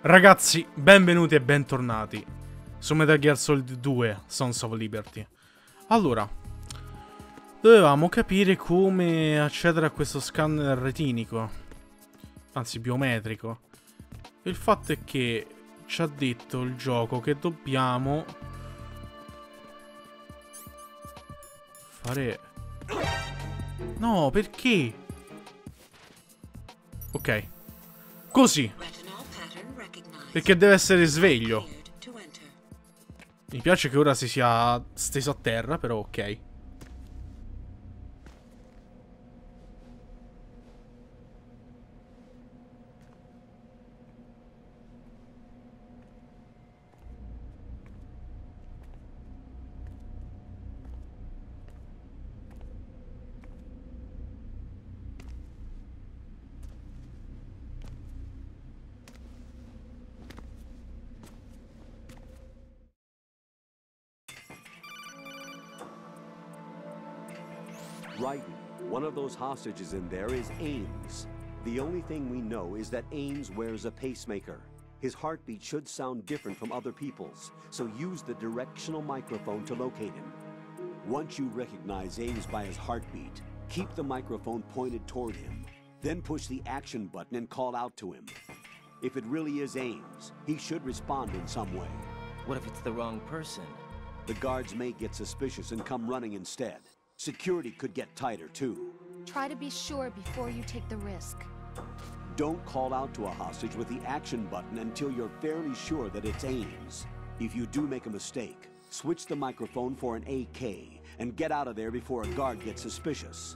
Ragazzi, benvenuti e bentornati su Metal Gear Solid 2 Sons of Liberty. Allora, dovevamo capire come accedere a questo scanner retinico, anzi biometrico. Il fatto è che ci ha detto il gioco che dobbiamo fare... No, perché? Ok, così. Perché deve essere sveglio. Mi piace che ora si sia steso a terra, però ok. Right. One of those hostages in there is Ames. The only thing we know is that Ames wears a pacemaker. His heartbeat should sound different from other people's, so use the directional microphone to locate him. Once you recognize Ames by his heartbeat, keep the microphone pointed toward him. Then push the action button and call out to him. If it really is Ames, he should respond in some way. What if it's the wrong person? The guards may get suspicious and come running instead. Security could get tighter, too. Try to be sure before you take the risk. Don't call out to a hostage with the action button until you're fairly sure that it's Ames. If you do make a mistake, switch the microphone for an AK and get out of there before a guard gets suspicious.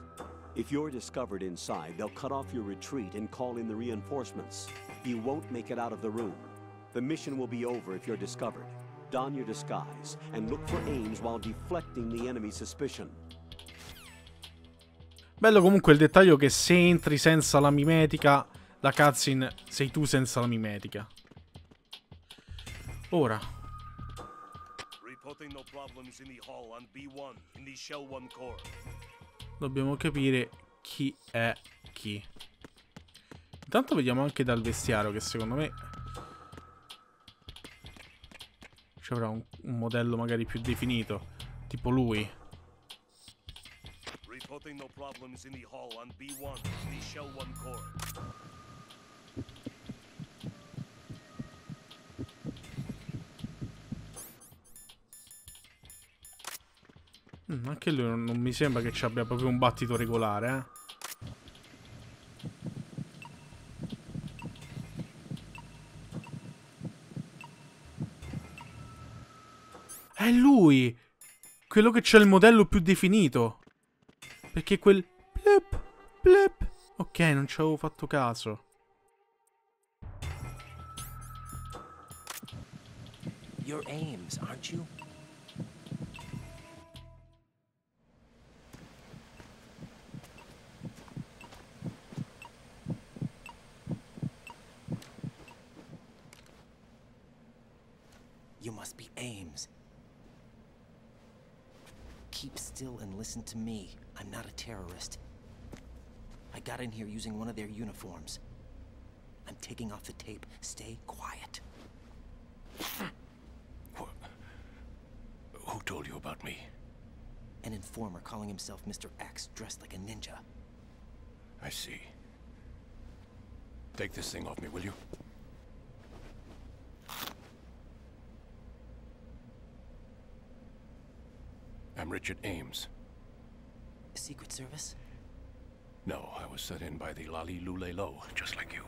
If you're discovered inside, they'll cut off your retreat and call in the reinforcements. You won't make it out of the room. The mission will be over if you're discovered. Don your disguise and look for Ames while deflecting the enemy's suspicion. Bello comunque il dettaglio che se entri senza la mimetica, la cutscene sei tu senza la mimetica. Ora. Dobbiamo capire chi è chi. Intanto vediamo anche dal vestiario che secondo me ci avrà un modello magari più definito, tipo lui. No problems in the hall on B1 in the Shell 1 core. Anche lui non mi sembra che ci abbia proprio un battito regolare, È lui! Quello che c'è il modello più definito. Perché quel plep, plep. Ok, non ci avevo fatto caso. You're Ames, aren't you? You must be Ames. Keep still and listen to me. I'm not a terrorist. I got in here using one of their uniforms. I'm taking off the tape. Stay quiet. Who told you about me? An informer calling himself Mr. X, dressed like a ninja. I see. Take this thing off me, will you? I'm Richard Ames. Secret Service? No, I was sent in by the Lali Lule Lo, just like you.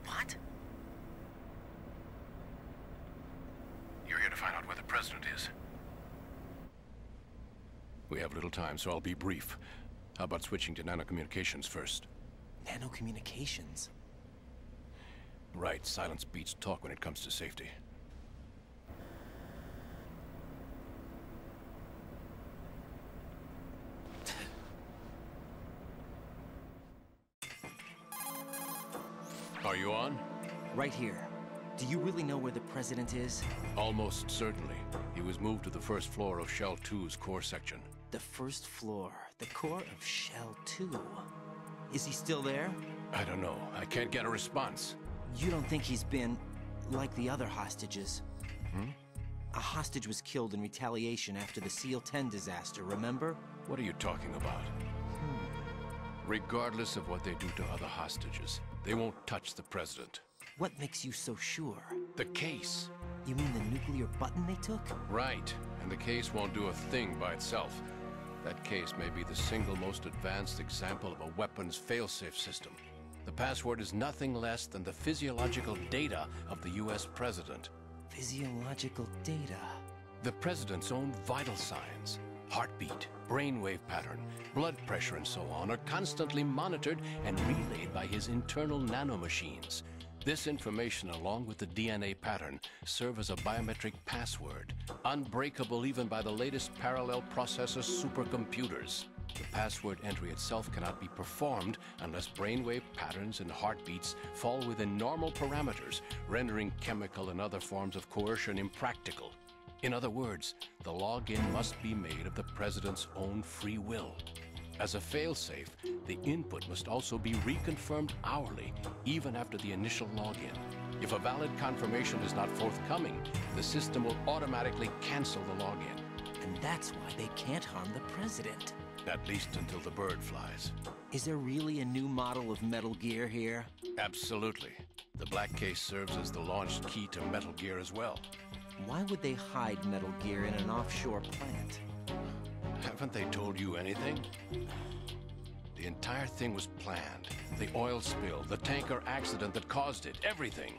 What? You're here to find out where the president is. We have little time, so I'll be brief. How about switching to nanocommunications first? Nanocommunications? Right, silence beats talk when it comes to safety. Are you on? Right here. Do you really know where the president is? Almost certainly. He was moved to the first floor of Shell 2's core section. The first floor, the core of Shell 2. Is he still there? I don't know. I can't get a response. You don't think he's been... like the other hostages. A hostage was killed in retaliation after the SEAL-10 disaster, remember? What are you talking about? Regardless of what they do to other hostages, they won't touch the president. What makes you so sure? The case. You mean the nuclear button they took? Right, and the case won't do a thing by itself. That case may be the single most advanced example of a weapons failsafe system. The password is nothing less than the physiological data of the US president. Physiological data? The president's own vital signs, heartbeat, brainwave pattern, blood pressure and so on are constantly monitored and relayed by his internal nanomachines. This information, along with the DNA pattern, serve as a biometric password, unbreakable even by the latest parallel processor supercomputers. The password entry itself cannot be performed unless brainwave patterns and heartbeats fall within normal parameters, rendering chemical and other forms of coercion impractical. In other words, the login must be made of the president's own free will. As a failsafe, the input must also be reconfirmed hourly, even after the initial login. If a valid confirmation is not forthcoming, the system will automatically cancel the login. And that's why they can't harm the president. At least until the bird flies. Is there really a new model of Metal Gear here? Absolutely. The black case serves as the launch key to Metal Gear as well. Why would they hide Metal Gear in an offshore plant? Haven't they told you anything? The entire thing was planned. The oil spill, the tanker accident that caused it, everything.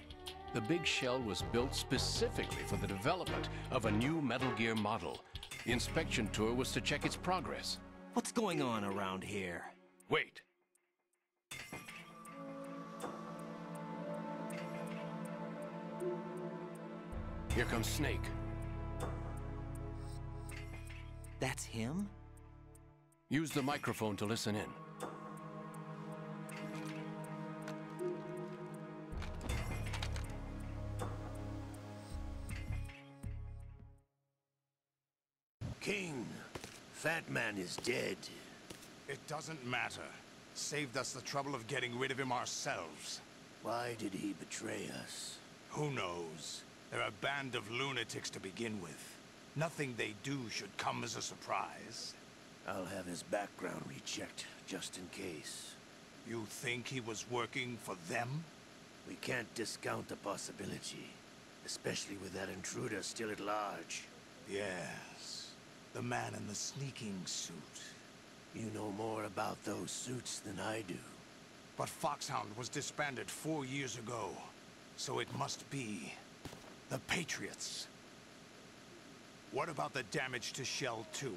The big shell was built specifically for the development of a new Metal Gear model. The inspection tour was to check its progress. What's going on around here? Wait. Here comes Snake. That's him? Use the microphone to listen in. King, Fat Man is dead. It doesn't matter. Saved us the trouble of getting rid of him ourselves. Why did he betray us? Who knows? They're a band of lunatics to begin with. Nothing they do should come as a surprise. I'll have his background rechecked, just in case. You think he was working for them? We can't discount the possibility, especially with that intruder still at large. Yes. The man in the sneaking suit. You know more about those suits than I do. But Foxhound was disbanded 4 years ago. So it must be the Patriots. What about the damage to Shell 2?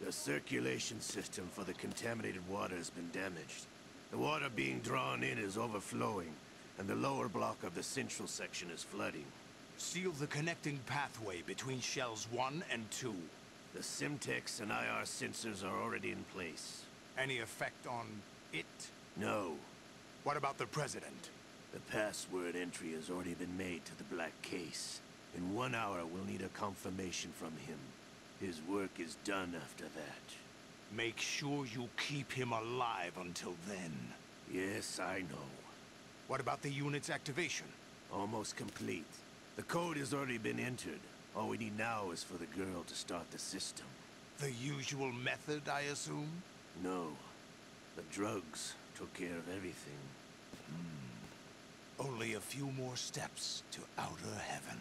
The circulation system for the contaminated water has been damaged. The water being drawn in is overflowing, and the lower block of the central section is flooding. Seal the connecting pathway between Shells 1 and 2. The Simtex and IR sensors are already in place. Any effect on it? No. What about the President? The password entry has already been made to the black case. In 1 hour, we'll need a confirmation from him. His work is done after that. Make sure you keep him alive until then. Yes, I know. What about the unit's activation? Almost complete. The code has already been entered. All we need now is for the girl to start the system. The usual method, I assume? No. The drugs took care of everything. Only a few more steps to outer heaven.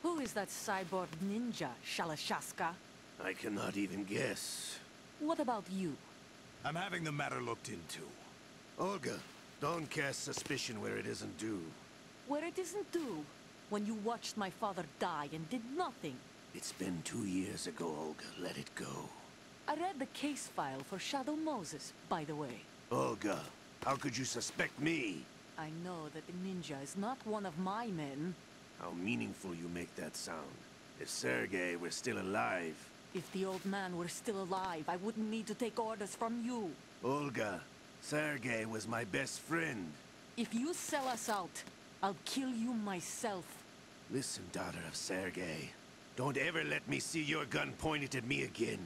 Who is that cyborg ninja, Shalashaska? I cannot even guess. What about you? I'm having the matter looked into. Olga, don't cast suspicion where it isn't due. Where it isn't due, when you watched my father die and did nothing. It's been 2 years ago, Olga. Let it go. I read the case file for Shadow Moses, by the way. Olga, how could you suspect me? I know that the ninja is not one of my men. How meaningful you make that sound. If Sergei were still alive... If the old man were still alive, I wouldn't need to take orders from you. Olga, Sergei was my best friend. If you sell us out, I'll kill you myself. Listen, daughter of Sergei. Don't ever let me see your gun pointed at me again.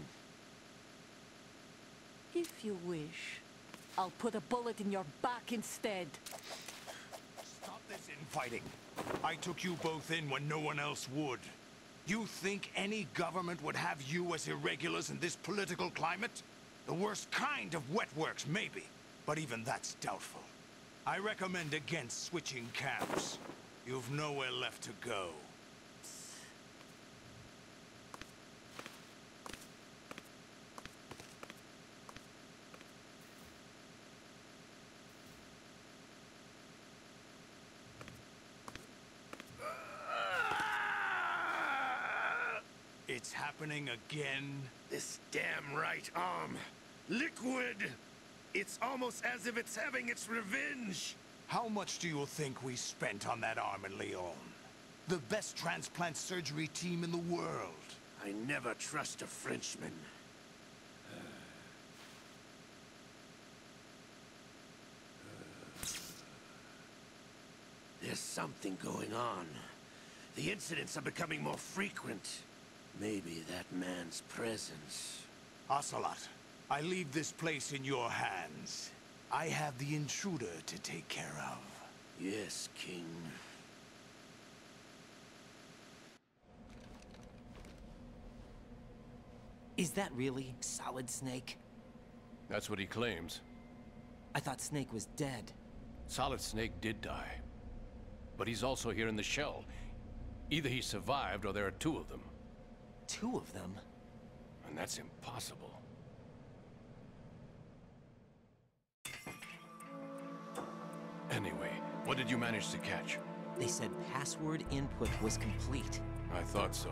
If you wish, I'll put a bullet in your back instead. Stop this infighting. I took you both in when no one else would. You think any government would have you as irregulars in this political climate? The worst kind of wet works, maybe. But even that's doubtful. I recommend against switching camps. You've nowhere left to go. It's happening again? This damn right arm. Liquid! It's almost as if it's having its revenge. How much do you think we spent on that arm in Lyon? The best transplant surgery team in the world. I never trust a Frenchman. There's something going on. The incidents are becoming more frequent. Maybe that man's presence. Ocelot, I leave this place in your hands. I have the intruder to take care of. Yes, King. Is that really Solid Snake? That's what he claims. I thought Snake was dead. Solid Snake did die. But he's also here in the shell. Either he survived or there are two of them. Two of them? And that's impossible. Anyway, what did you manage to catch? They said password input was complete. I thought so.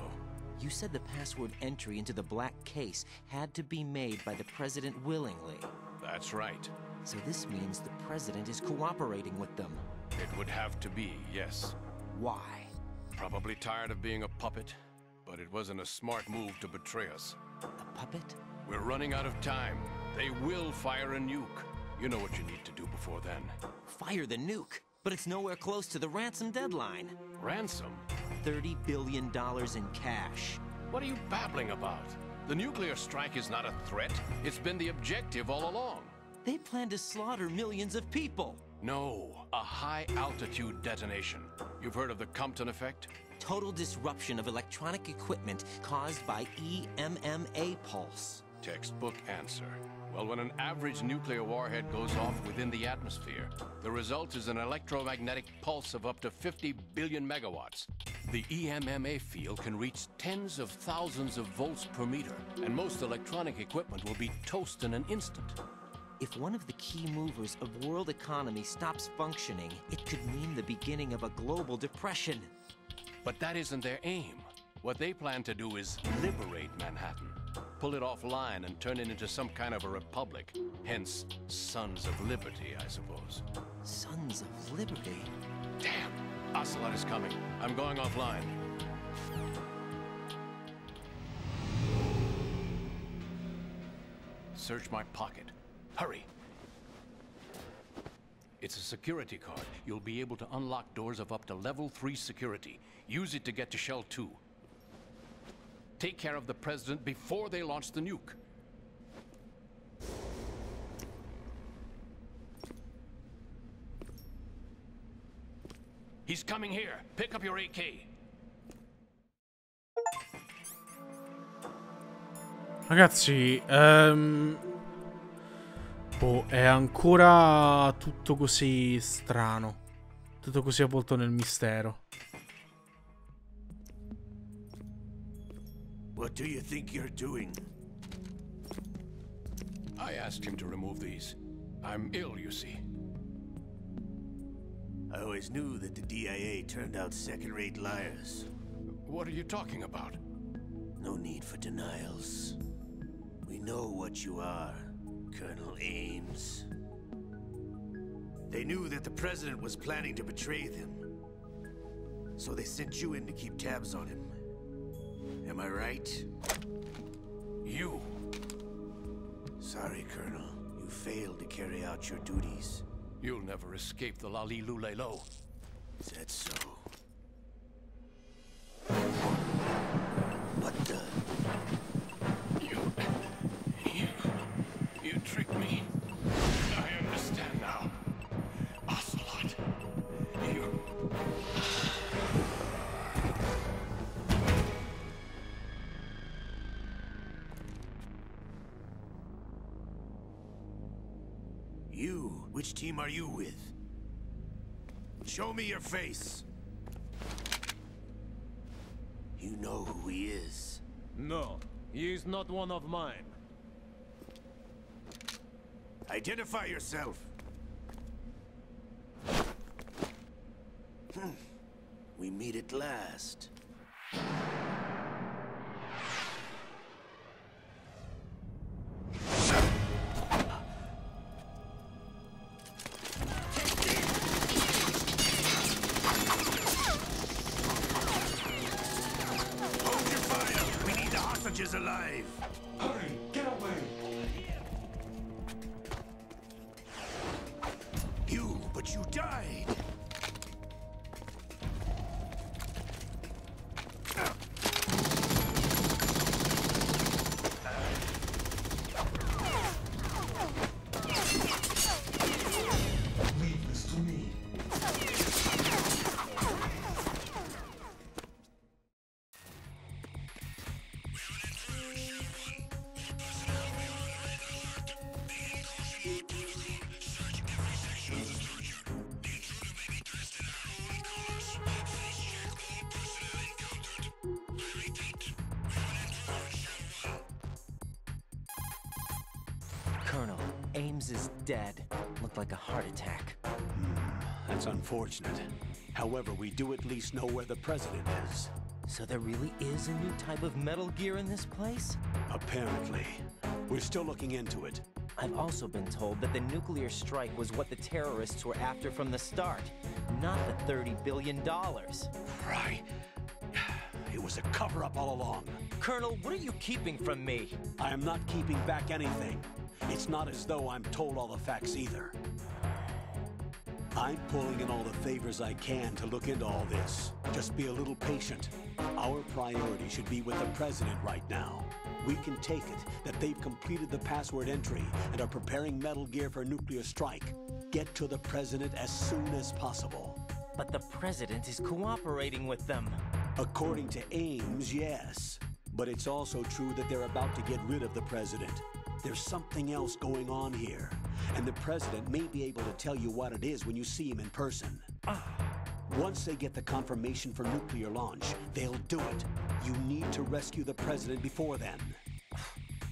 You said the password entry into the black case had to be made by the president willingly. That's right. So this means the president is cooperating with them. It would have to be, yes. Why? Probably tired of being a puppet, but it wasn't a smart move to betray us. A puppet? We're running out of time. They will fire a nuke. You know what you need to do before then. Fire the nuke? But it's nowhere close to the ransom deadline. Ransom? $30 billion in cash. What are you babbling about? The nuclear strike is not a threat. It's been the objective all along. They plan to slaughter millions of people. No, a high-altitude detonation. You've heard of the Compton effect? Total disruption of electronic equipment caused by EMMA pulse. Textbook answer. Well, when an average nuclear warhead goes off within the atmosphere, the result is an electromagnetic pulse of up to 50 billion megawatts. The EMMA field can reach tens of thousands of volts per meter, and most electronic equipment will be toast in an instant. If one of the key movers of world economy stops functioning, it could mean the beginning of a global depression. But that isn't their aim. What they plan to do is liberate Manhattan. Pull it offline and turn it into some kind of a republic. Hence, Sons of Liberty, I suppose. Sons of Liberty? Damn! Ocelot is coming. I'm going offline. Search my pocket. Hurry! It's a security card. You'll be able to unlock doors of up to level 3 security. Use it to get to Shell 2. Take care of the president before they launch the nuke. He's coming here. Pick up your AK. Ragazzi, boh, è ancora tutto così strano. Tutto così avvolto nel mistero. What do you think you're doing? I asked him to remove these. I'm ill, you see. I always knew that the DIA turned out second-rate liars. What are you talking about? No need for denials. We know what you are, Colonel Ames. They knew that the president was planning to betray them. So they sent you in to keep tabs on him. Am I right? You. Sorry, Colonel. You failed to carry out your duties. You'll never escape the Lalilulelo. Is that so? Which team are you with? Show me your face. You know who he is. No, he is not one of mine. Identify yourself. We meet at last. Hold your fire! We need the hostages alive! Hurry, get away! But you died! Leave this to me. Colonel, Ames is dead. Looked like a heart attack. That's unfortunate. However, we do at least know where the president is. So there really is a new type of Metal Gear in this place? Apparently. We're still looking into it. I've also been told that the nuclear strike was what the terrorists were after from the start, not the $30 billion. Right. It was a cover-up all along. Colonel, what are you keeping from me? I am not keeping back anything. It's not as though I'm told all the facts either. I'm pulling in all the favors I can to look into all this. Just be a little patient. Our priority should be with the president right now. We can take it that they've completed the password entry and are preparing Metal Gear for nuclear strike. Get to the president as soon as possible. But the president is cooperating with them. According to Ames, yes. But it's also true that they're about to get rid of the president. There's something else going on here, and the president may be able to tell you what it is when you see him in person. Once they get the confirmation for nuclear launch, they'll do it. You need to rescue the president before then.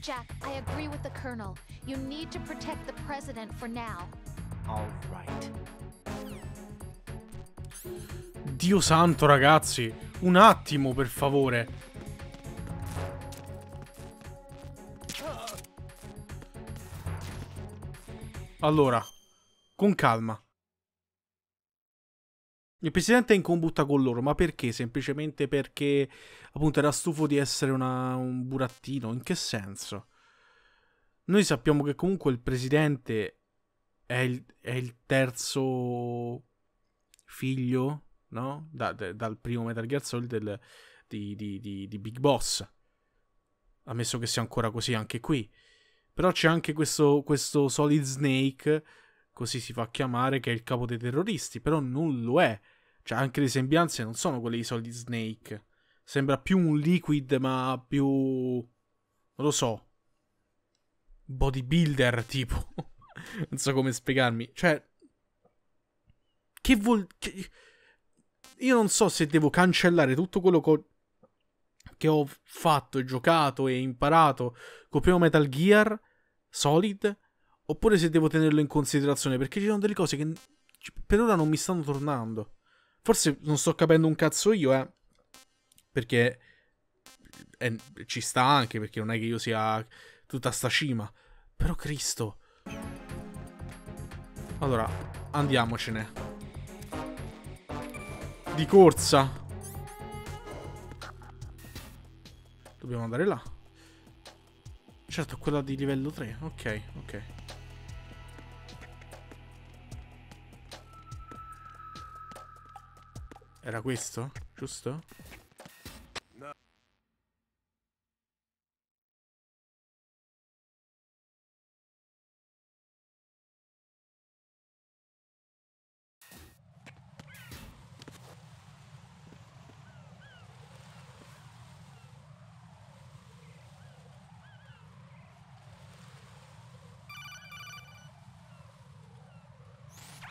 Jack, I agree with the Colonel. You need to protect the President for now. All right. Dio santo, ragazzi. Un attimo, per favore. Allora, con calma. Il presidente è in combutta con loro, ma perché? Semplicemente perché, appunto, era stufo di essere un burattino? In che senso? Noi sappiamo che comunque il presidente è il terzo figlio, no? Dal primo Metal Gear Solid di Big Boss. Ammesso che sia ancora così anche qui. Però c'è anche questo Solid Snake, così si fa chiamare, che è il capo dei terroristi, però non lo è. Cioè, anche le sembianze non sono quelle di Solid Snake. Sembra più un liquid, ma più... non lo so. Bodybuilder, tipo. Non so come spiegarmi. Cioè... Io non so se devo cancellare tutto quello che ho fatto e giocato e imparato con primo Metal Gear Solid, oppure se devo tenerlo in considerazione, perché ci sono delle cose che per ora non mi stanno tornando. Forse non sto capendo un cazzo io, perché ci sta anche, perché non è che io sia tutta sta cima, però Cristo. Allora, andiamocene di corsa. Dobbiamo andare là. Certo, quella di livello 3. Ok, ok. Era questo? Giusto?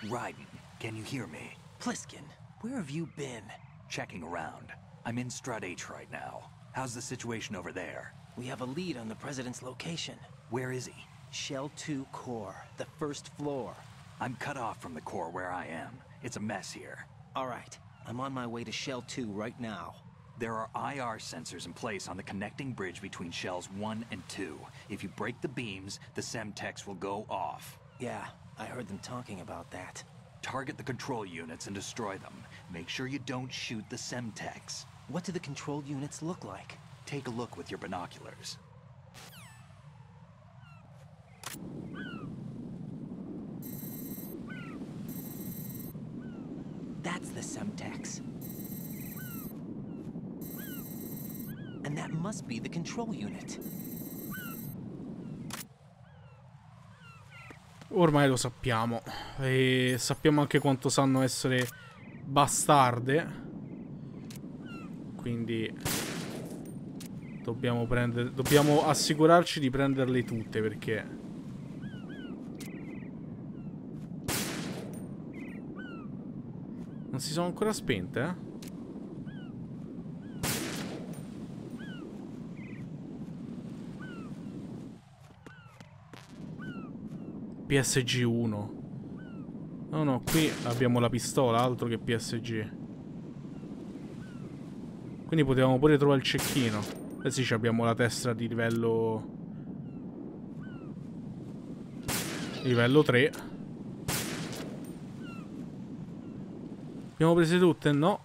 Raiden, can you hear me? Pliskin, where have you been? Checking around. I'm in Strut H right now. How's the situation over there? We have a lead on the President's location. Where is he? Shell 2 core, the first floor. I'm cut off from the core where I am. It's a mess here. All right, I'm on my way to Shell 2 right now. There are IR sensors in place on the connecting bridge between Shells 1 and 2. If you break the beams, the Semtex will go off. Yeah, I heard them talking about that. Target the control units and destroy them. Make sure you don't shoot the Semtex. What do the control units look like? Take a look with your binoculars. That's the Semtex. And that must be the control unit. Ormai lo sappiamo. E sappiamo anche quanto sanno essere bastarde. Quindi dobbiamo assicurarci di prenderle tutte, perché non si sono ancora spente, eh? PSG1. No, no, qui abbiamo la pistola, altro che PSG. Quindi potevamo pure trovare il cecchino. Eh sì, abbiamo la tessera di livello 3. Abbiamo prese tutte? No.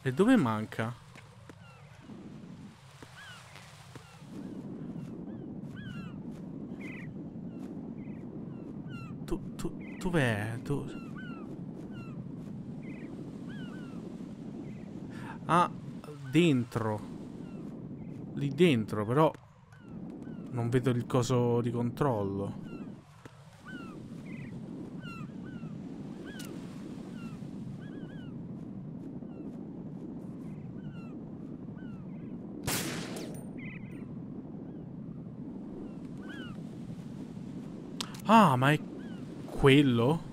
E dove manca? Dov'è? Ah, dentro. Lì dentro, però non vedo il coso di controllo. Ah, ma è quello?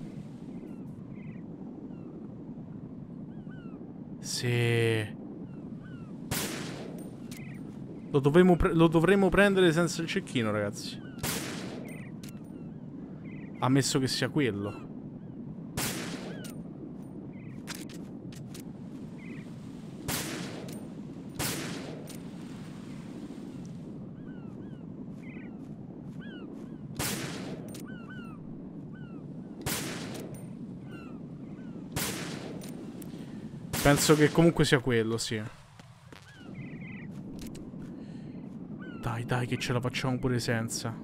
Sì. Lo dovremo prendere senza il cecchino, ragazzi. Ammesso che sia quello. Penso che comunque sia quello, sì. Dai, dai, che ce la facciamo pure senza.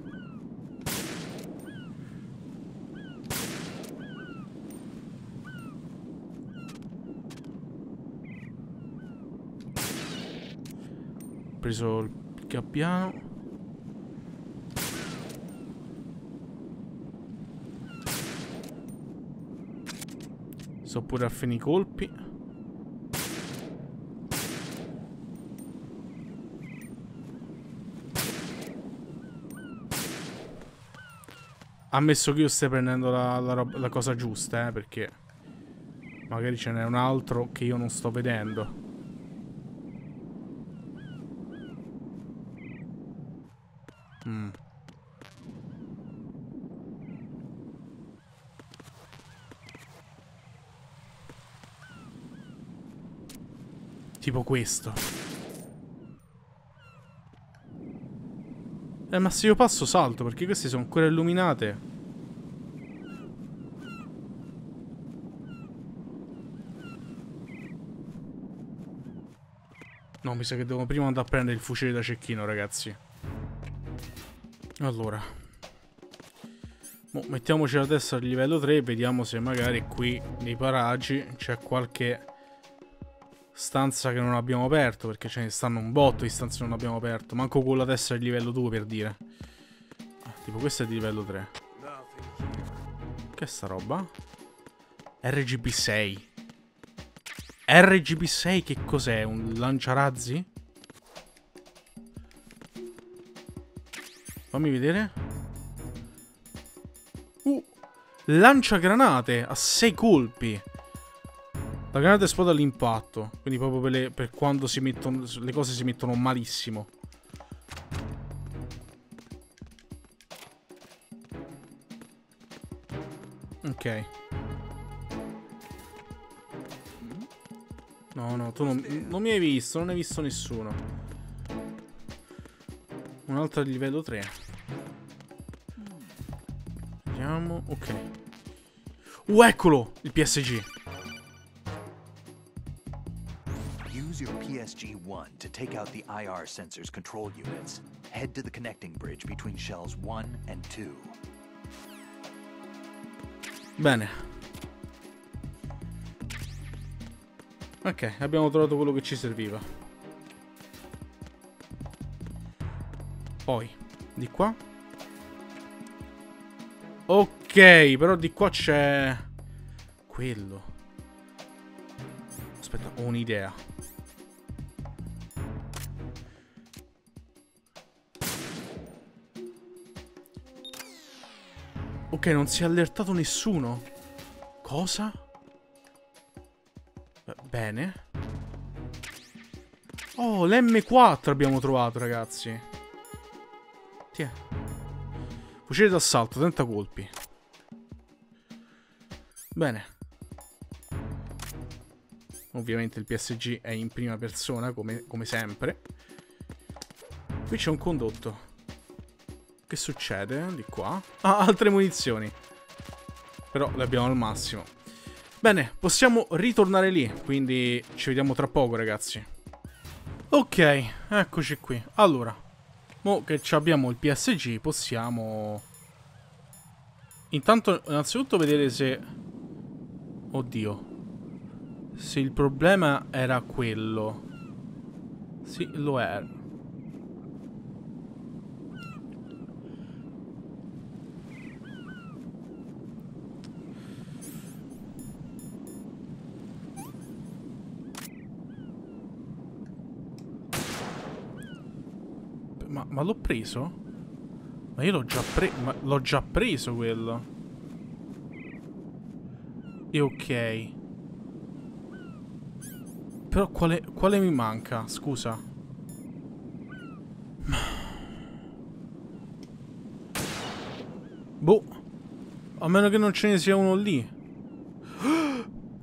Ho preso il gabbiano. Sto pure a finire i colpi. Ammesso che io stia prendendo la cosa giusta, perché magari ce n'è un altro che io non sto vedendo. Tipo questo. Ma se io passo salto, perché queste sono ancora illuminate. No, mi sa che devo prima andare a prendere il fucile da cecchino, ragazzi. Allora, mettiamoci la testa al livello 3 e vediamo se magari qui nei paraggi c'è qualche stanza che non abbiamo aperto, perché ce ne stanno un botto di stanze che non abbiamo aperto. Manco con la testa di livello 2, per dire. Tipo questa è di livello 3. Che è sta roba? RGB 6. RGB 6 che cos'è? Un lanciarazzi? Fammi vedere. Lanciagranate a 6 colpi. La granata esplode all'impatto. Quindi proprio per quando si mettono, le cose si mettono malissimo. Ok. No, tu non mi hai visto, non hai visto nessuno. Un'altra di livello 3. Vediamo, ok. Eccolo, il PSG. Use your PSG-1 to take out the IR sensors control units. Head to the connecting bridge between shells 1 and 2. Bene. Ok, abbiamo trovato quello che ci serviva. Poi, di qua. Ok, però di qua c'è quello. Aspetta, ho un'idea. Ok, non si è allertato nessuno. Cosa? Bene. Oh, l'M4 abbiamo trovato, ragazzi. Tiè. Fucile d'assalto, 30 colpi. Bene. Ovviamente il PSG è in prima persona, come sempre. Qui c'è un condotto. Che succede? Di qua? Ah, altre munizioni. Però le abbiamo al massimo. Bene, possiamo ritornare lì. Quindi ci vediamo tra poco, ragazzi. Ok, eccoci qui. Allora, mo che abbiamo il PSG, possiamo intanto innanzitutto vedere se... Oddio. Se il problema era quello. Sì, lo è. Ma l'ho preso? Ma io l'ho già preso quello. E ok. Però quale mi manca? Scusa. Boh. A meno che non ce ne sia uno lì.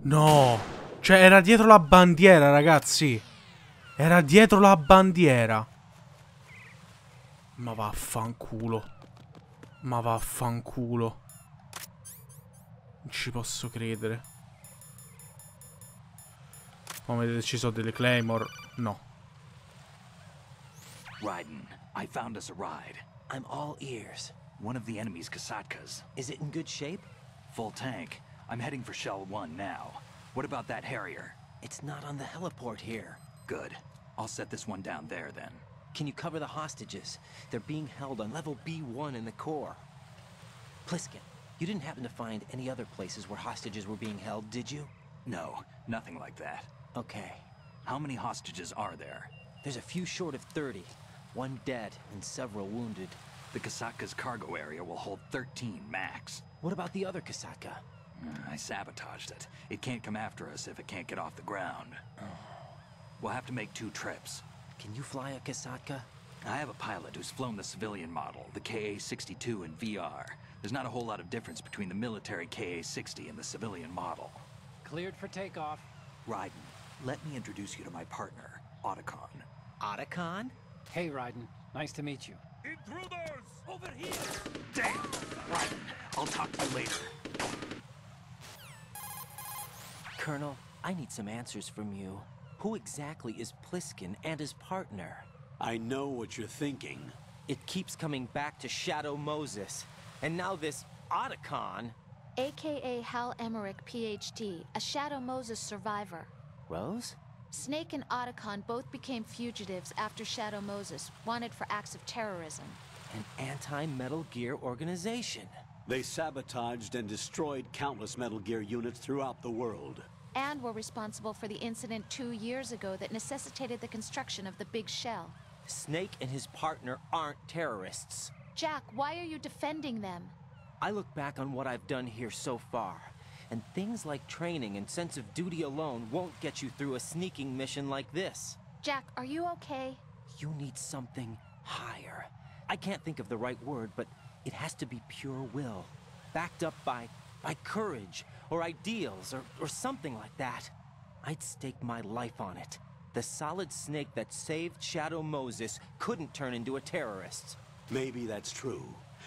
No. Cioè era dietro la bandiera, ragazzi. Era dietro la bandiera. Ma vaffanculo. Ma vaffanculo. Non ci posso credere. Come vedete ci sono delle Claymore. No. Raiden, I found us a ride. I'm all ears. One of the enemy's Kasatkas. Is it in good shape? Full tank. I'm heading for Shell 1 now. What about that Harrier? It's not on the heliport here. Good. I'll set this one down there then. Can you cover the hostages? They're being held on level B1 in the core. Pliskin, you didn't happen to find any other places where hostages were being held, did you? No, nothing like that. Okay. How many hostages are there? There's a few short of 30. One dead and several wounded. The Kasatka's cargo area will hold 13 max. What about the other Kasatka? I sabotaged it. It can't come after us if it can't get off the ground. We'll have to make 2 trips. Can you fly a Kasatka? I have a pilot who's flown the civilian model, the KA-62 in VR. There's not a whole lot of difference between the military KA-60 and the civilian model. Cleared for takeoff. Raiden, let me introduce you to my partner, Otacon. Otacon? Hey, Raiden. Nice to meet you. Intruders! Over here! Damn! Raiden, I'll talk to you later. Colonel, I need some answers from you. Who exactly is Pliskin and his partner? I know what you're thinking. It keeps coming back to Shadow Moses. And now this Otacon. AKA Hal Emmerich, PhD, a Shadow Moses survivor. Rose? Snake and Otacon both became fugitives after Shadow Moses, wanted for acts of terrorism. An anti-Metal Gear organization. They sabotaged and destroyed countless Metal Gear units throughout the world. And were responsible for the incident 2 years ago that necessitated the construction of the Big Shell. Snake and his partner aren't terrorists. Jack, why are you defending them? I look back on what I've done here so far, and things like training and sense of duty alone won't get you through a sneaking mission like this. Jack, are you okay? You need something higher. I can't think of the right word, but it has to be pure will, backed up by courage, or ideals, or something like that. I'd stake my life on it. The solid snake that saved Shadow Moses couldn't turn into a terrorist. Maybe that's true,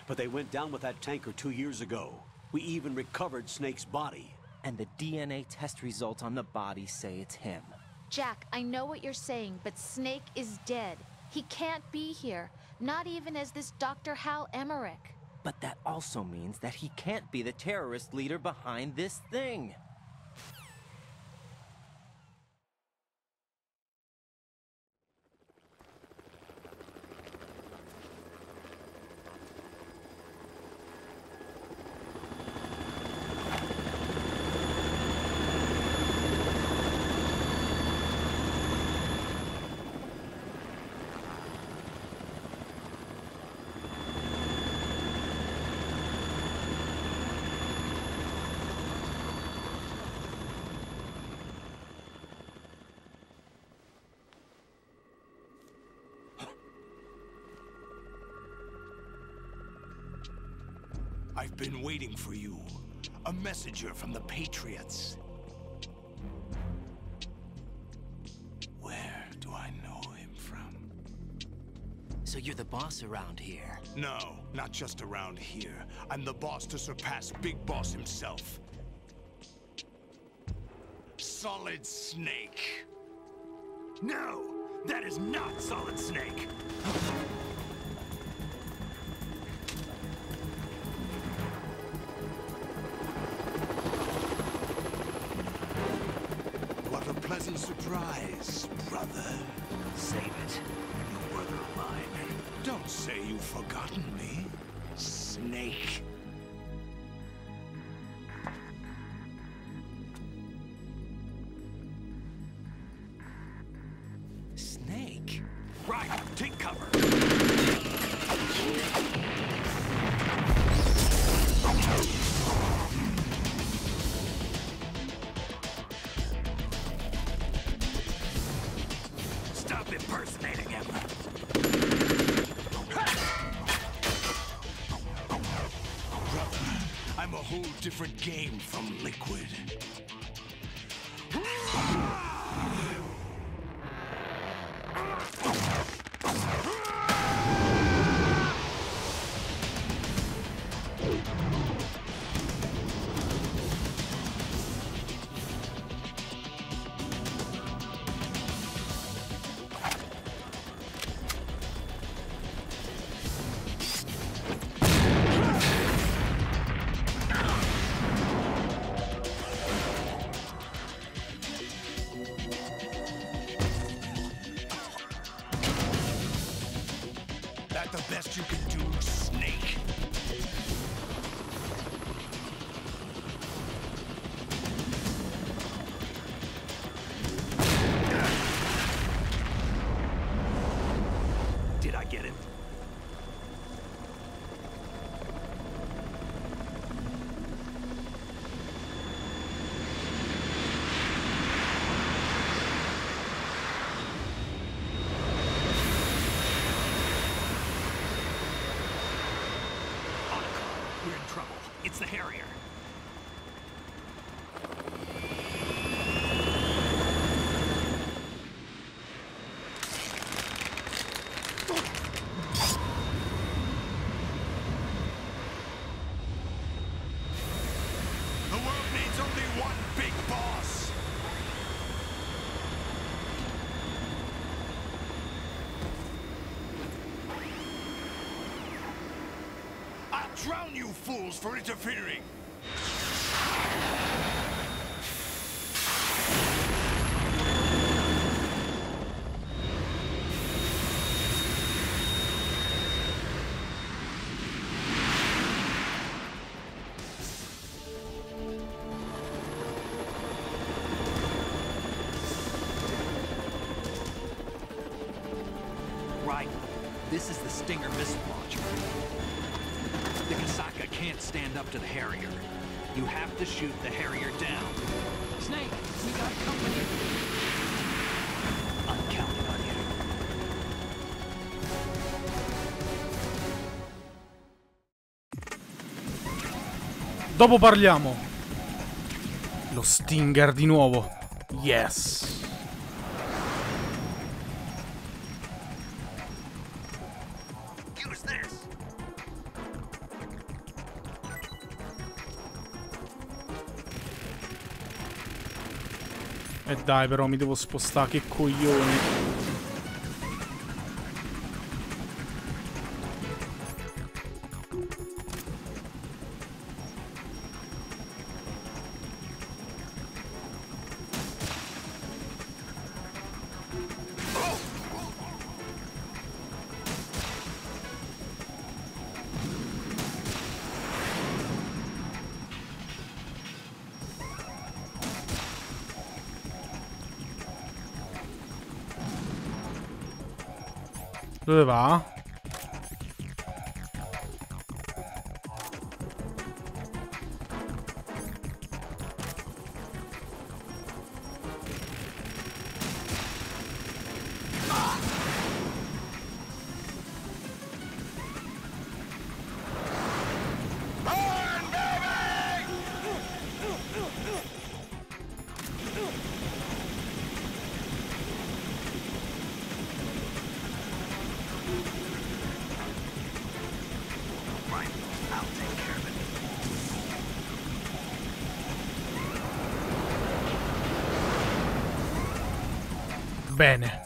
but they went down with that tanker 2 years ago. We even recovered Snake's body. And the DNA test results on the body say it's him. Jack, I know what you're saying, but Snake is dead. He can't be here, not even as this Dr. Hal Emmerich. But that also means that he can't be the terrorist leader behind this thing. I've been waiting for you. A messenger from the Patriots. Where do I know him from? So you're the boss around here? No, not just around here. I'm the boss to surpass Big Boss himself. Solid Snake. No! That is not Solid Snake! What a pleasant surprise, brother. Save it. You brother of mine. Don't say you've forgotten me, Snake. Snake? Right, take cover. Stop impersonating him. Brother, I'm a whole different game from Liquid. That the best you can do, Snake? Did I get him? We're in trouble. It's the Harrier. The world needs only one big boss. I'll drown you fools for interfering. Right. This is the Stinger missile launcher. The Kasaka can't stand up to the Harrier. You have to shoot the Harrier down. Snake, we got company. I'm counting on you. Dopo parliamo. Lo Stinger di nuovo. Yes. E dai, però mi devo spostare, che coglione. Dove va? Bene.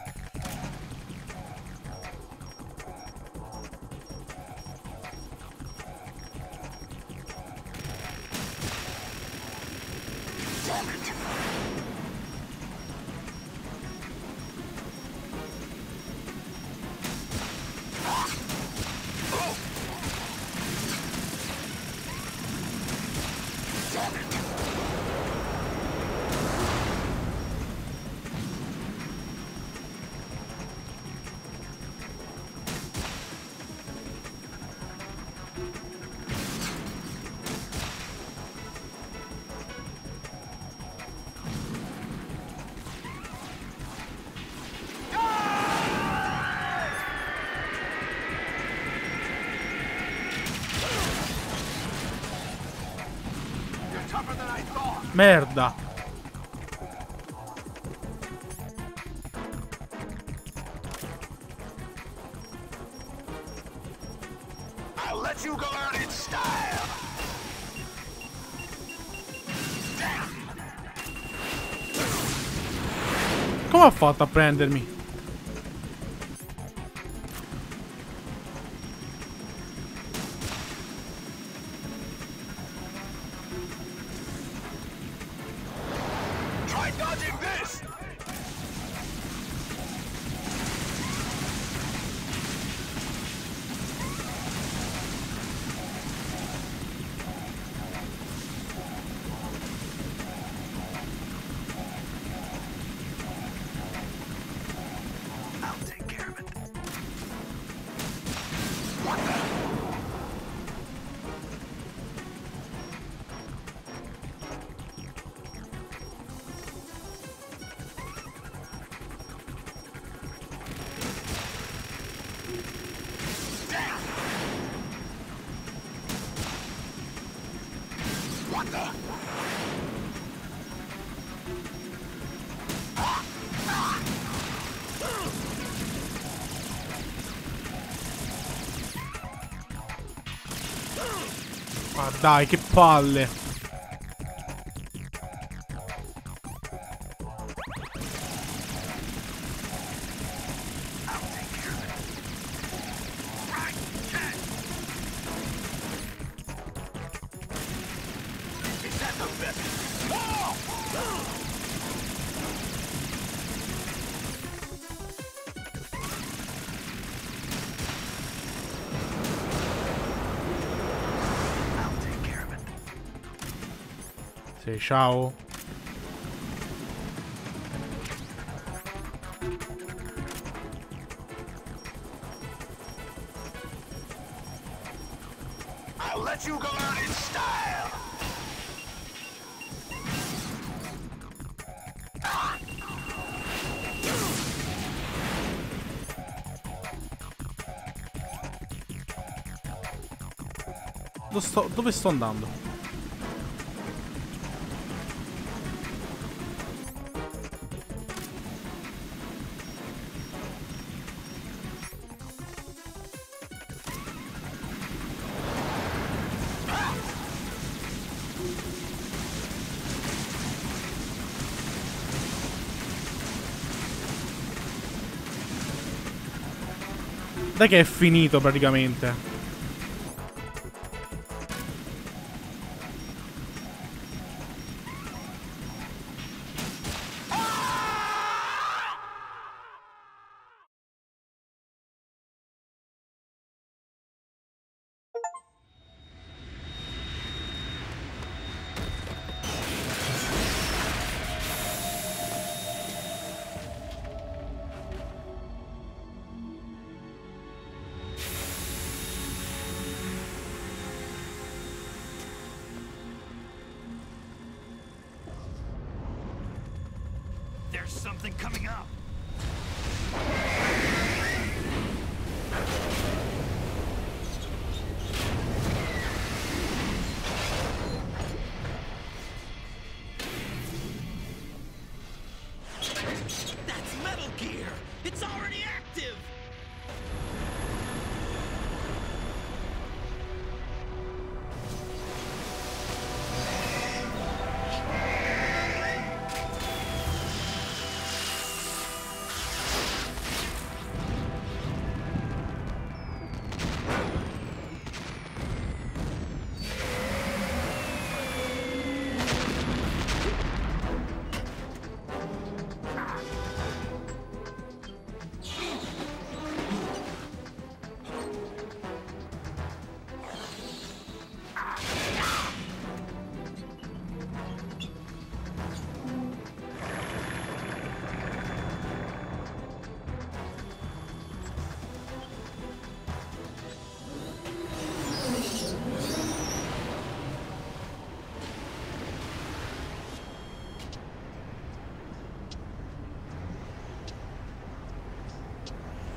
Merda. I'll let you go out in style. Come ha fatto a prendermi? Try dodging this. I'll take care of it. What the? What the? Ma dai, che palle. Sì, ciao. Dove sto andando? Dai che è finito praticamente. There's something coming up. That's Metal Gear! It's already active!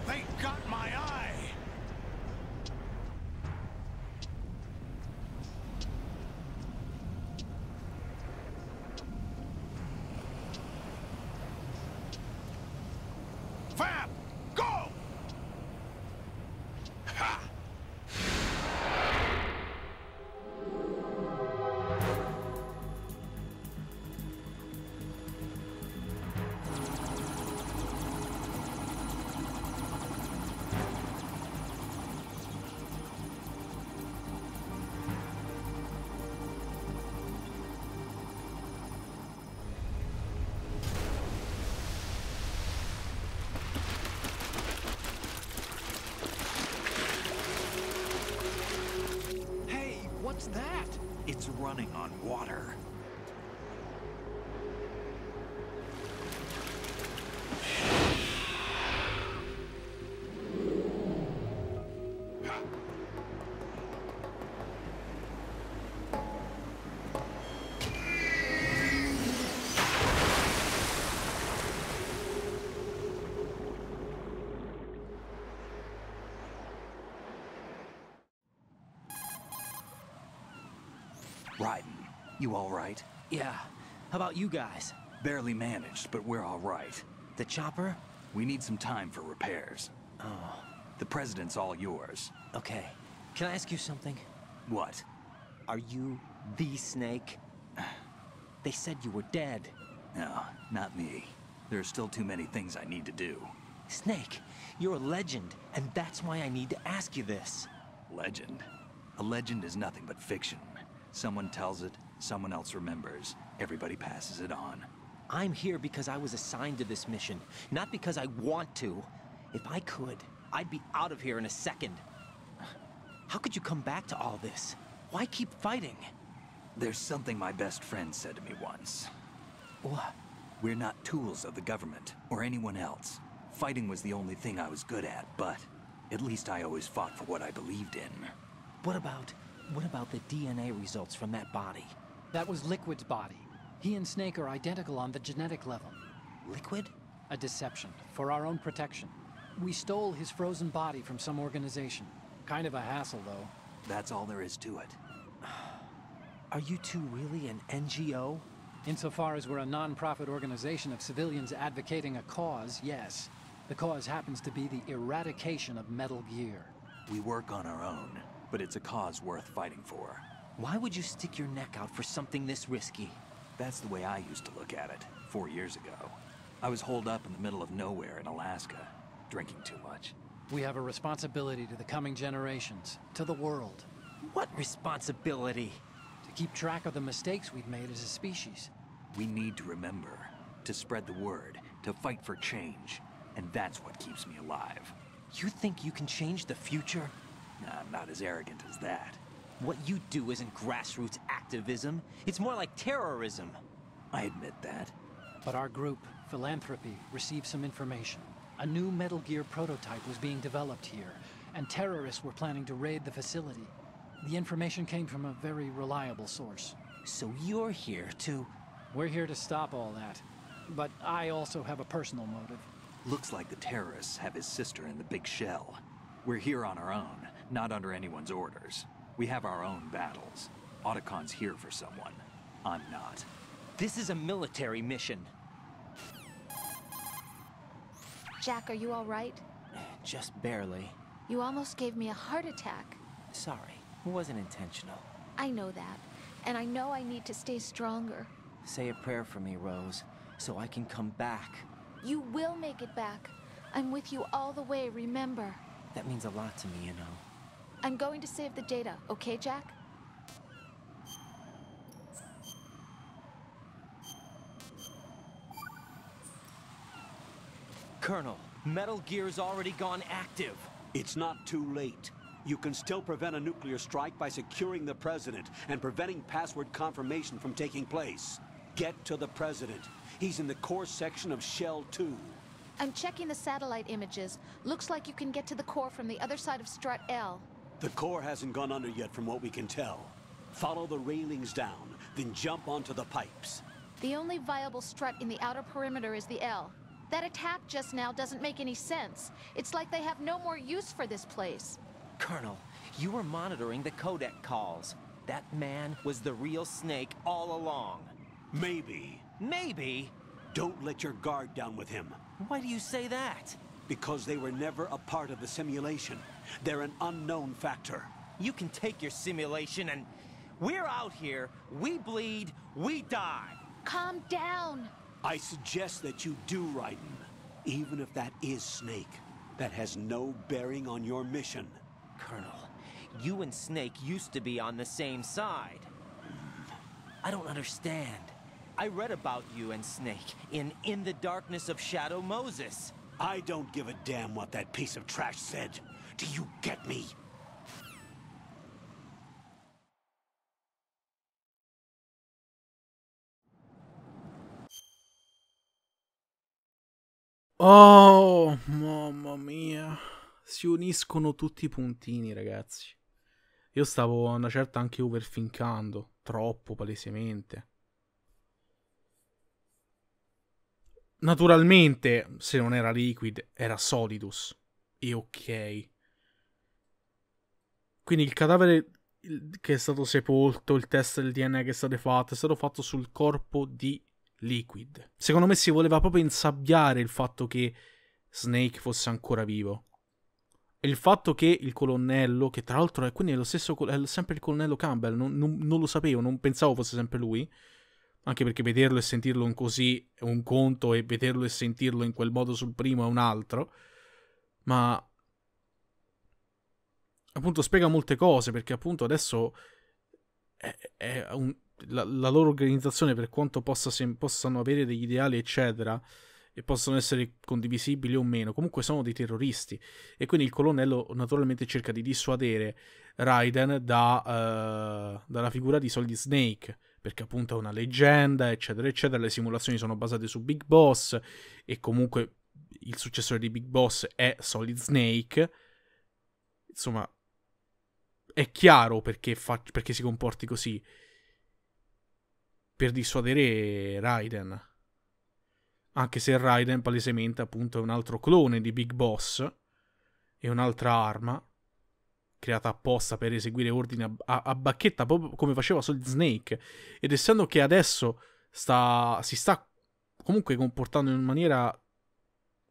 They got my eye! Fab! Go! Ha! What's that? It's running on water. Raiden, you all right? Yeah. How about you guys? Barely managed, but we're all right. The chopper? We need some time for repairs. Oh. The president's all yours. Okay. Can I ask you something? What? Are you the Snake? They said you were dead. No, not me. There are still too many things I need to do. Snake, you're a legend, and that's why I need to ask you this. Legend? A legend is nothing but fiction. Someone tells it, someone else remembers. Everybody passes it on. I'm here because I was assigned to this mission, not because I want to. If I could, I'd be out of here in a second. How could you come back to all this? Why keep fighting? There's something my best friend said to me once. What? We're not tools of the government, or anyone else. Fighting was the only thing I was good at, but at least I always fought for what I believed in. What about the DNA results from that body? That was Liquid's body. He and Snake are identical on the genetic level. Liquid? A deception, for our own protection. We stole his frozen body from some organization. Kind of a hassle, though. That's all there is to it. Are you two really an NGO? Insofar as we're a non-profit organization of civilians advocating a cause, yes. The cause happens to be the eradication of Metal Gear. We work on our own, but it's a cause worth fighting for. Why would you stick your neck out for something this risky? That's the way I used to look at it, 4 years ago. I was holed up in the middle of nowhere in Alaska, drinking too much. We have a responsibility to the coming generations, to the world. What responsibility? To keep track of the mistakes we've made as a species. We need to remember, to spread the word, to fight for change. And that's what keeps me alive. You think you can change the future? Nah, I'm not as arrogant as that. What you do isn't grassroots activism. It's more like terrorism. I admit that. But our group, Philanthropy, received some information. A new Metal Gear prototype was being developed here, and terrorists were planning to raid the facility. The information came from a very reliable source. So you're here to... We're here to stop all that. But I also have a personal motive. Looks like the terrorists have his sister in the big shell. We're here on our own, not under anyone's orders. We have our own battles. Otacon's here for someone. I'm not. This is a military mission. Jack, are you all right? Just barely. You almost gave me a heart attack. Sorry, it wasn't intentional. I know that, and I know I need to stay stronger. Say a prayer for me, Rose, so I can come back. You will make it back. I'm with you all the way, remember? That means a lot to me, you know. I'm going to save the data, okay, Jack? Colonel, Metal Gear's already gone active. It's not too late. You can still prevent a nuclear strike by securing the President and preventing password confirmation from taking place. Get to the President. He's in the core section of Shell 2. I'm checking the satellite images. Looks like you can get to the core from the other side of Strut L. The core hasn't gone under yet from what we can tell. Follow the railings down, then jump onto the pipes. The only viable strut in the outer perimeter is the L. That attack just now doesn't make any sense. It's like they have no more use for this place. Colonel, you were monitoring the codec calls. That man was the real Snake all along. Maybe. Maybe? Don't let your guard down with him. Why do you say that? Because they were never a part of the simulation. They're an unknown factor. You can take your simulation and... We're out here, we bleed, we die. Calm down. I suggest that you do, Raiden. Even if that is Snake. That has no bearing on your mission. Colonel, you and Snake used to be on the same side. I don't understand. I read about you and Snake in the Darkness of Shadow Moses. I don't give a damn what that piece of trash said. Do you get me? Oh, mamma mia. Si uniscono tutti i puntini, ragazzi. Io stavo a una certa anche overthinkando. Troppo, palesemente. Naturalmente, se non era Liquid, era Solidus. E ok. Quindi il cadavere che è stato sepolto, il test del DNA che è stato fatto sul corpo di Liquid. Secondo me si voleva proprio insabbiare il fatto che Snake fosse ancora vivo. E il fatto che il colonnello, che tra l'altro è quindi è lo stesso, è sempre il colonnello Campbell, non lo sapevo, non pensavo fosse sempre lui. Anche perché vederlo e sentirlo in così è un conto e vederlo e sentirlo in quel modo sul primo è un altro. Ma appunto spiega molte cose, perché appunto adesso la loro organizzazione, per quanto possano avere degli ideali eccetera e possono essere condivisibili o meno, comunque sono dei terroristi, e quindi il colonnello naturalmente cerca di dissuadere Raiden dalla figura di Solidus Snake, perché appunto è una leggenda eccetera eccetera. Le simulazioni sono basate su Big Boss e comunque il successore di Big Boss è Solid Snake. Insomma, è chiaro perché si comporti così, per dissuadere Raiden. Anche se Raiden palesemente appunto è un altro clone di Big Boss e un'altra arma creata apposta per eseguire ordini a bacchetta, proprio come faceva Solidus Snake. Ed essendo che adesso si sta comunque comportando in maniera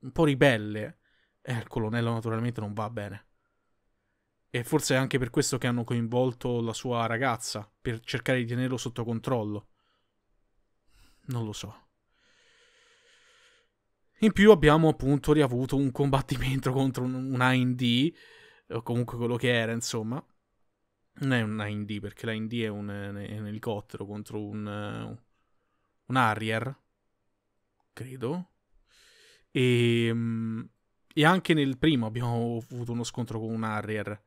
un po' ribelle, il colonnello naturalmente non va bene. E forse è anche per questo che hanno coinvolto la sua ragazza, per cercare di tenerlo sotto controllo. Non lo so. In più abbiamo appunto riavuto un combattimento contro un AND, o comunque quello che era, insomma. Non è un AND, perché l'AND è un elicottero contro un Harrier, credo. E anche nel primo abbiamo avuto uno scontro con un Harrier.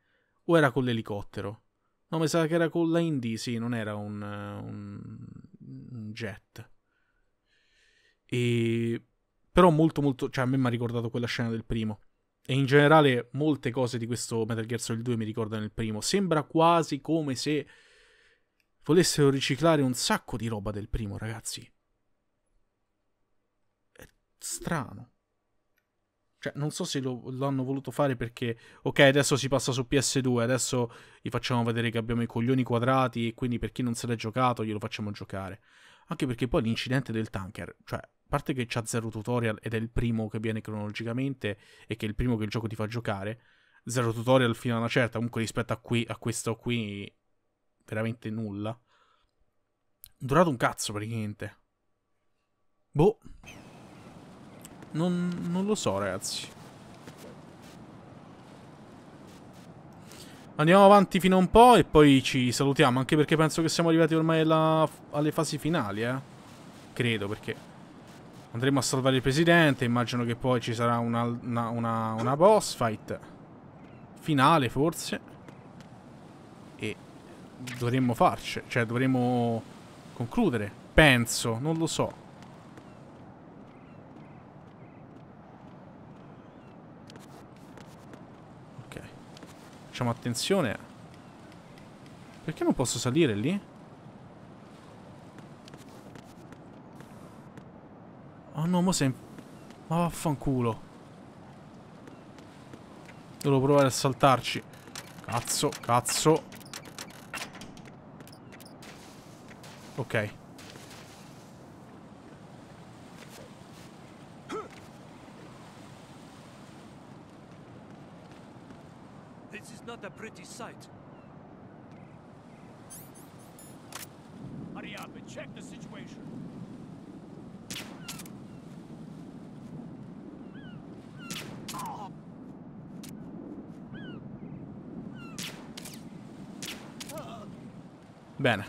O era con l'elicottero? No, mi sa che era con l'AND, sì, non era un jet. Però molto, cioè a me mi ha ricordato quella scena del primo. E in generale molte cose di questo Metal Gear Solid 2 mi ricordano il primo. Sembra quasi come se volessero riciclare un sacco di roba del primo, ragazzi. È strano. Cioè, non so se l'hanno voluto fare perché, ok, adesso si passa su PS2, adesso gli facciamo vedere che abbiamo i coglioni quadrati e quindi per chi non se l'è giocato glielo facciamo giocare. Anche perché poi l'incidente del tanker, cioè, a parte che c'ha zero tutorial ed è il primo che viene cronologicamente e che è il primo che il gioco ti fa giocare, zero tutorial fino a una certa, comunque rispetto a questo qui, veramente nulla. Durato un cazzo praticamente. Boh. Non lo so, ragazzi. Andiamo avanti fino a un po' e poi ci salutiamo. Anche perché penso che siamo arrivati ormai alle fasi finali, credo, perché andremo a salvare il presidente. Immagino che poi ci sarà una boss fight finale, forse. E dovremmo farci. Cioè, dovremmo concludere. Penso, non lo so. Facciamo attenzione. Perché non posso salire lì? Oh no, mo sei... Ma vaffanculo. Devo provare a saltarci. Cazzo, cazzo. Ok. Not a pretty sight. Hurry up and check the situation. Bene.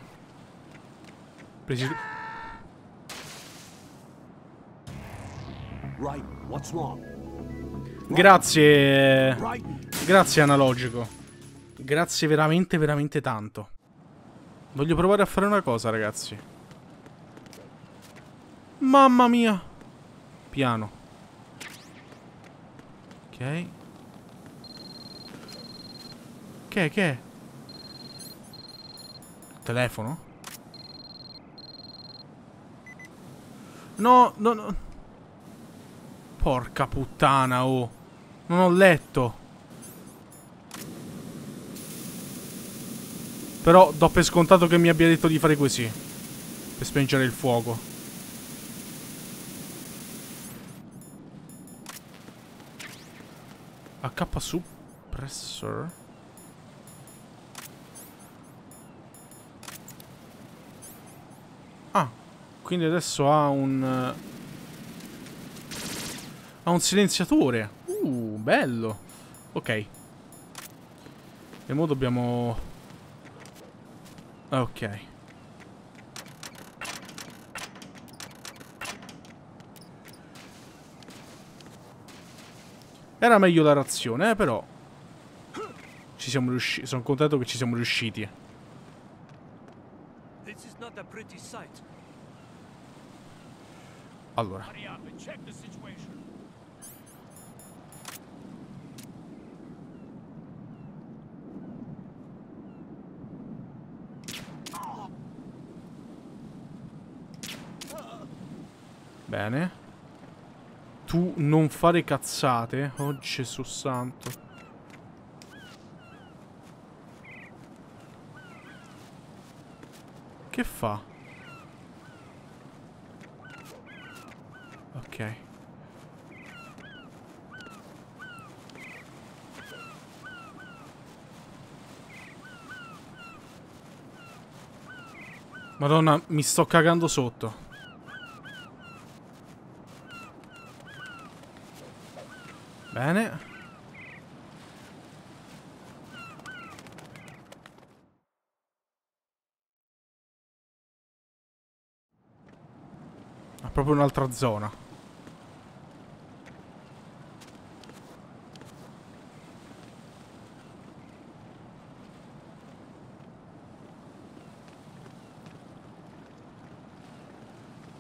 Right, what's wrong? Grazie. Grazie analogico. Grazie veramente, veramente tanto. Voglio provare a fare una cosa, ragazzi. Mamma mia. Piano. Ok. Che è? Telefono? No, no, no. Porca puttana, oh. Non ho letto. Però do per scontato che mi abbia detto di fare così. Per spengere il fuoco. AK suppressor. Ah, quindi adesso ha un silenziatore. Bello. Ok. E mo dobbiamo... Ok. Era meglio la razione, però ci siamo riusciti. Sono contento che ci siamo riusciti. Allora. Bene. Tu non fare cazzate. Oh Gesù santo. Che fa? Ok. Madonna, mi sto cagando sotto. Bene. È proprio un'altra zona.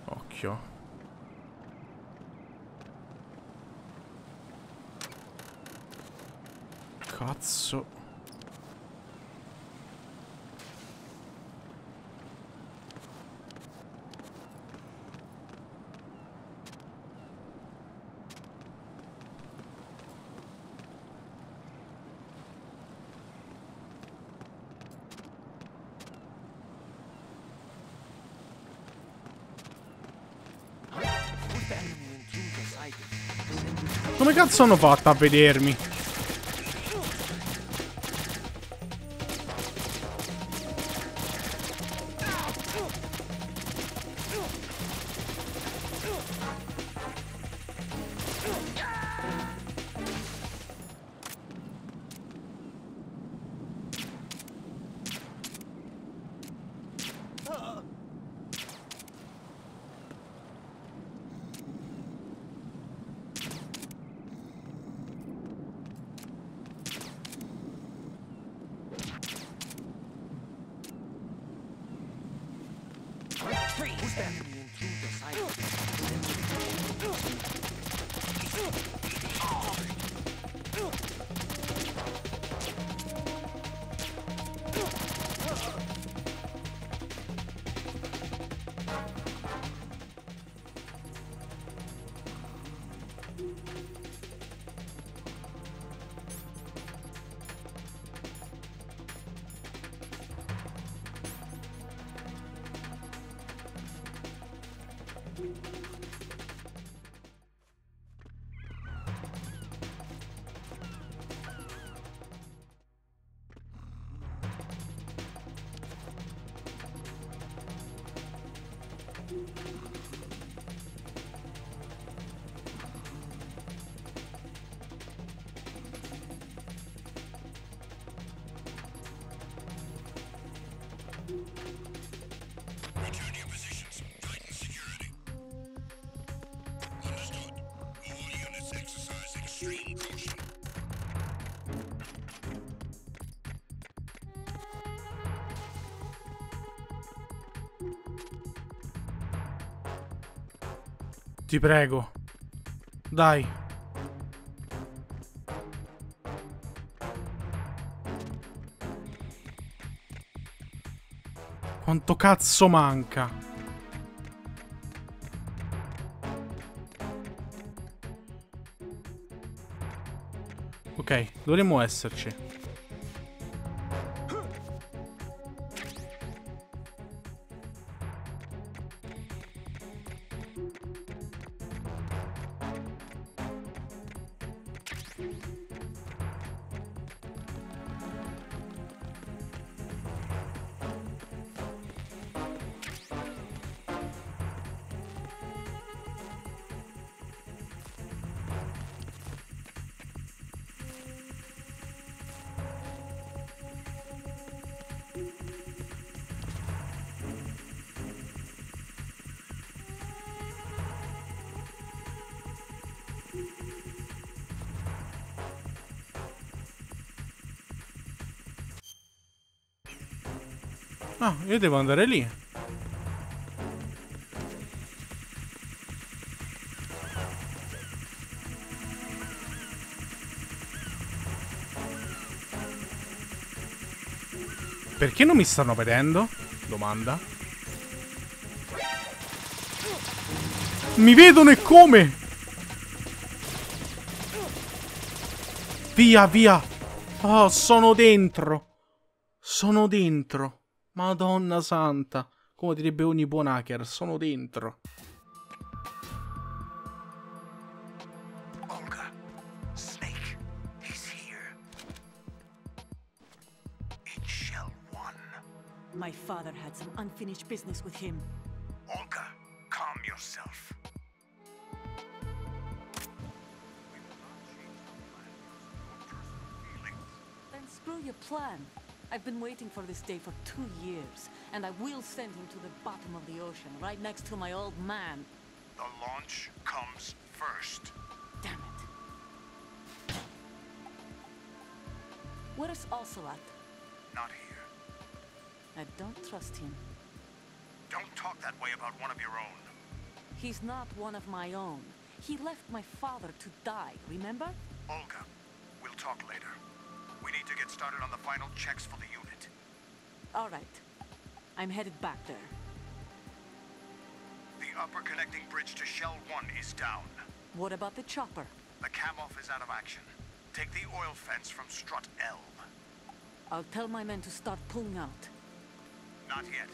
Occhio. Cazzo. Come cazzo hanno fatto a vedermi? Ti prego. Dai. Quanto cazzo manca? Ok, dovremmo esserci. Ah, io devo andare lì. Perché non mi stanno vedendo? Domanda. Mi vedono e come? Via, via. Oh, sono dentro. Sono dentro. Madonna santa. Come direbbe ogni buon hacker, sono dentro. Olga, Snake, he's here. In Shell 1. My father had some unfinished business with him. Olga, calm yourself. Then screw your plan. I've been waiting for this day for 2 years, and I will send him to the bottom of the ocean, right next to my old man. The launch comes first. Damn it. Where is Ocelot? Not here. I don't trust him. Don't talk that way about one of your own. He's not one of my own. He left my father to die, remember? Olga, we'll talk later. We need to get started on the final checks for the unit. All right. I'm headed back there. The upper connecting bridge to Shell 1 is down. What about the chopper? The cam-off is out of action. Take the oil fence from strut L. I'll tell my men to start pulling out. Not yet.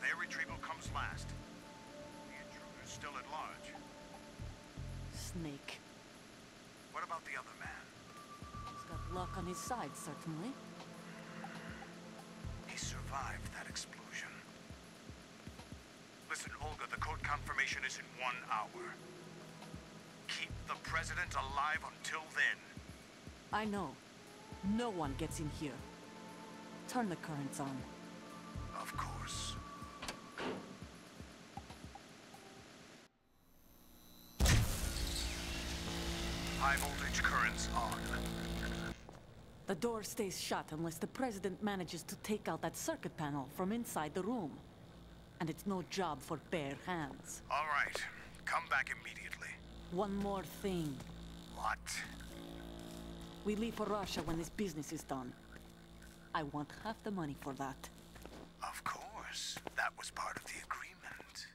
Their retrieval comes last. The intruder's still at large. Snake. What about the other man? He's got luck on his side, certainly. He survived that explosion. Listen, Olga, the code confirmation is in 1 hour. Keep the president alive until then. I know. No one gets in here. Turn the currents on. Of course. High voltage currents on. The door stays shut unless the president manages to take out that circuit panel from inside the room. And it's no job for bare hands. All right. Come back immediately. One more thing. What? We leave for Russia when this business is done. I want half the money for that. Of course. That was part of the agreement.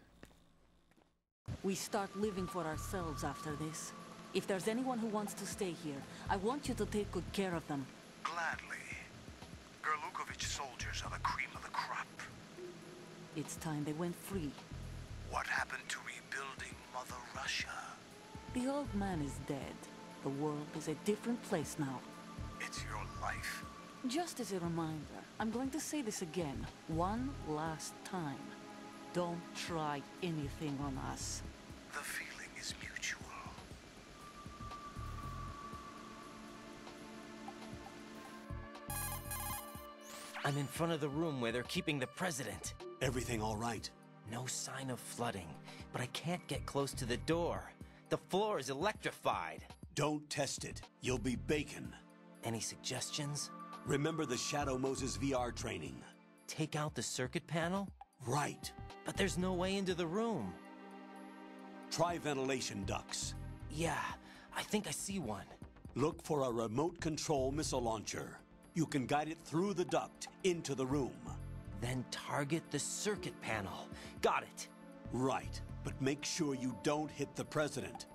We start living for ourselves after this. If there's anyone who wants to stay here, I want you to take good care of them. Gladly. Gerlukovich soldiers are the cream of the crop. It's time they went free. What happened to rebuilding Mother Russia? The old man is dead. The world is a different place now. It's your life. Just as a reminder, I'm going to say this again, one last time. Don't try anything on us. The feeling is mutual. I'm in front of the room where they're keeping the president. Everything all right? No sign of flooding, but I can't get close to the door. The floor is electrified. Don't test it. You'll be bacon. Any suggestions? Remember the Shadow Moses VR training? Take out the circuit panel? Right. But there's no way into the room. Try ventilation ducts. Yeah, I think I see one. Look for a remote control missile launcher. You can guide it through the duct into the room. Then target the circuit panel. Got it. Right, but make sure you don't hit the president.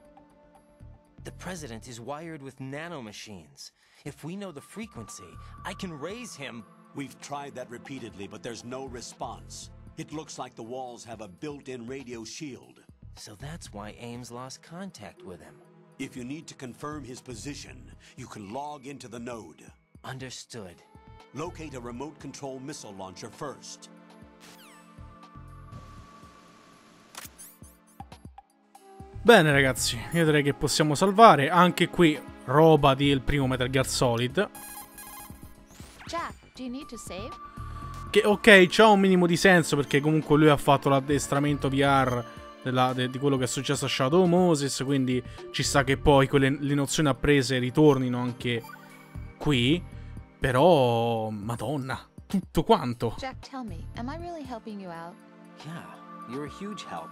The president is wired with nanomachines. If we know the frequency, I can raise him. We've tried that repeatedly, but there's no response. It looks like the walls have a built-in radio shield. So that's why Ames lost contact with him. If you need to confirm his position, you can log into the node. Understood. Locate a remote control missile launcher first. Bene ragazzi, io direi che possiamo salvare. Anche qui roba del primo Metal Gear Solid. Jack, do you need to save? Che ok, c'ha un minimo di senso perché comunque lui ha fatto l'addestramento VR di quello che è successo a Shadow Moses, quindi ci sta che poi le nozioni apprese ritornino anche qui. Però, madonna, tutto quanto. Jack, tell me, am I really helping you out? Yeah, you're a huge help.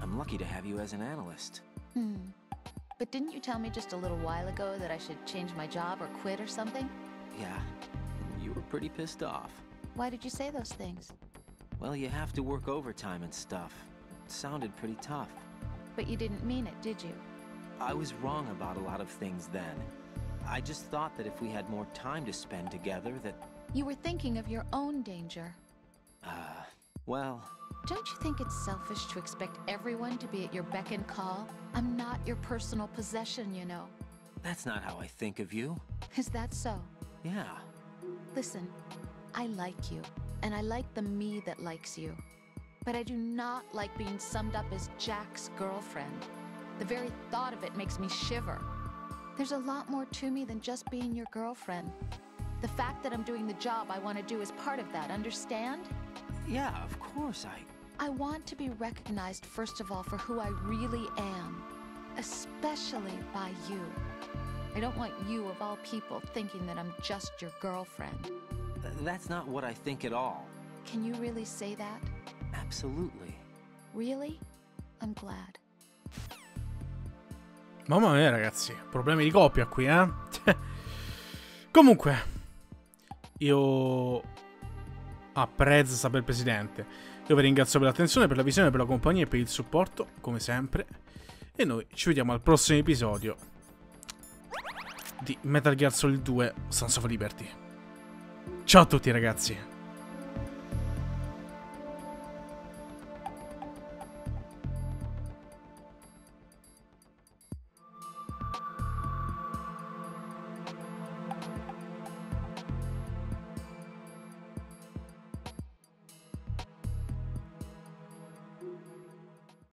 I'm lucky to have you as an analyst. But didn't you tell me just a little while ago that I should change my job or quit or something? Yeah, you were pretty pissed off. Why did you say those things? Well, you have to work overtime and stuff. It sounded pretty tough. But you didn't mean it, did you? I was wrong about a lot of things then. I just thought that if we had more time to spend together that... You were thinking of your own danger. Well... Don't you think it's selfish to expect everyone to be at your beck and call? I'm not your personal possession, you know. That's not how I think of you. Is that so? Yeah. Listen, I like you, and I like the me that likes you. But I do not like being summed up as Jack's girlfriend. The very thought of it makes me shiver. There's a lot more to me than just being your girlfriend. The fact that I'm doing the job I want to do is part of that, understand? Yeah, of course, I want to be recognized, first of all, for who I really am. Especially by you. I don't want you, of all people, thinking that I'm just your girlfriend. That's not what I think at all. Can you really say that? Absolutely. Really? I'm glad. Mamma mia, ragazzi, problemi di coppia qui, eh? Comunque, io apprezzo saper presidente. Io vi ringrazio per l'attenzione, per la visione, per la compagnia e per il supporto, come sempre. E noi ci vediamo al prossimo episodio di Metal Gear Solid 2 Sons of Liberty. Ciao a tutti, ragazzi.